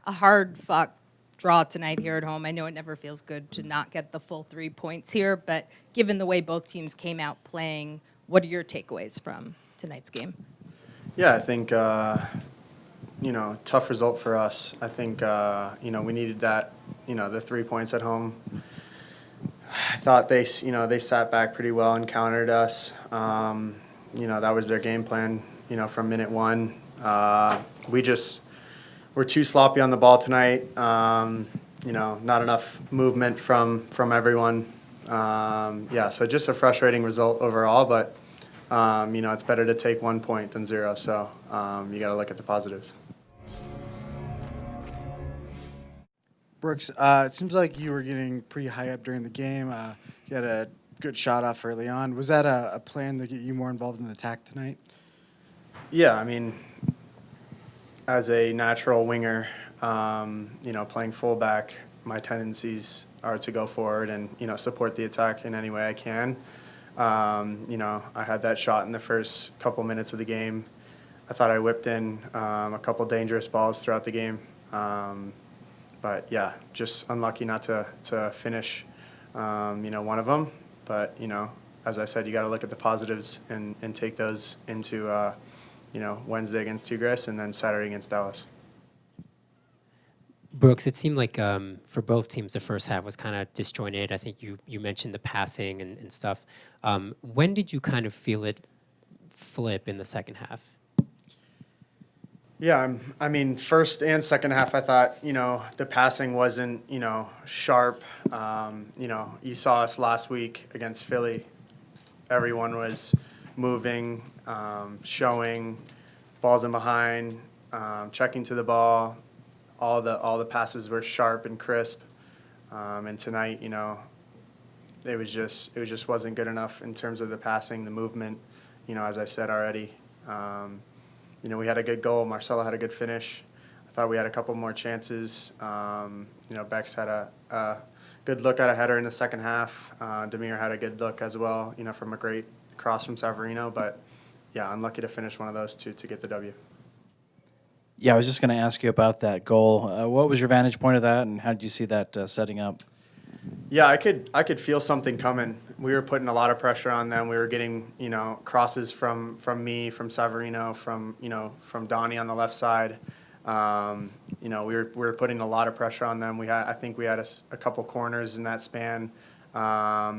a hard-fought draw tonight here at home. I know it never feels good to not get the full 3 points here, but given the way both teams came out playing, what are your takeaways from tonight's game? Yeah, I think, tough result for us. I think, we needed that, the 3 points at home. I thought they sat back pretty well and countered us. That was their game plan, from minute one. We're too sloppy on the ball tonight. Not enough movement from everyone. So just a frustrating result overall, but it's better to take 1 point than 0. So you got to look at the positives. Brooks, it seems like you were getting pretty high up during the game. You had a good shot off early on. Was that a plan to get you more involved in the attack tonight? Yeah, I mean, as a natural winger, playing fullback, my tendencies are to go forward and, support the attack in any way I can. I had that shot in the first couple minutes of the game. I thought I whipped in a couple dangerous balls throughout the game. But, yeah, just unlucky not to finish, one of them. But, as I said, you got to look at the positives and take those into, Wednesday against Tigres and then Saturday against Dallas. Brooks, it seemed like for both teams the first half was kind of disjointed. I think you mentioned the passing and stuff. When did you kind of feel it flip in the second half? Yeah, first and second half, I thought, the passing wasn't, sharp. You saw us last week against Philly. Everyone was moving, showing, balls in behind, checking to the ball. All the passes were sharp and crisp. And tonight, it just wasn't good enough in terms of the passing, the movement, as I said already. We had a good goal. Marcelo had a good finish. I thought we had a couple more chances. Bex had a good look at a header in the second half. Demir had a good look as well, from a great cross from Savarino. But, yeah, unlucky to finish one of those two to get the W. Yeah, I was just going to ask you about that goal. What was your vantage point of that, and how did you see that setting up? Yeah, I could feel something coming. We were putting a lot of pressure on them. We were getting, crosses from me, from Savarino, from Donnie on the left side. We were putting a lot of pressure on them. I think we had a couple corners in that span. I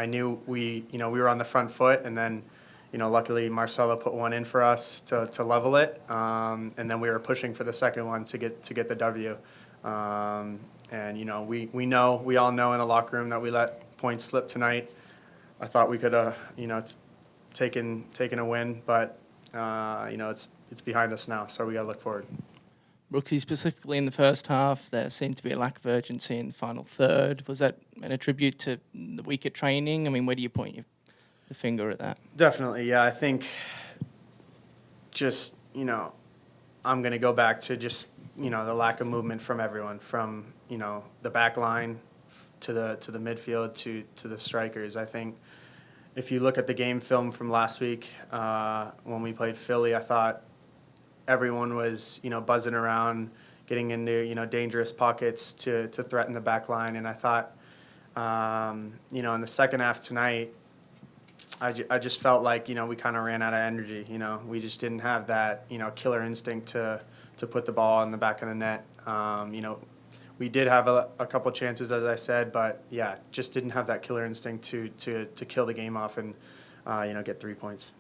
knew we were on the front foot, and then, luckily Marcelo put one in for us to level it. And then we were pushing for the second one to get the W. We all know in the locker room that we let points slip tonight. I thought we could have, taken a win, but it's behind us now, so we got to look forward. Brooksy, specifically in the first half, there seemed to be a lack of urgency in the final third. Was that an attribute to the week at training? I mean, where do you point the finger at that? Definitely, yeah. I think just, I'm going to go back to just, the lack of movement from everyone, from, the back line to the midfield to the strikers. I think if you look at the game film from last week when we played Philly, I thought everyone was, buzzing around, getting into, dangerous pockets to threaten the back line. And I thought, in the second half tonight, I just felt like, we kind of ran out of energy. We just didn't have that, killer instinct to put the ball in the back of the net. We did have a couple chances, as I said, but, yeah, just didn't have that killer instinct to kill the game off and, get 3 points.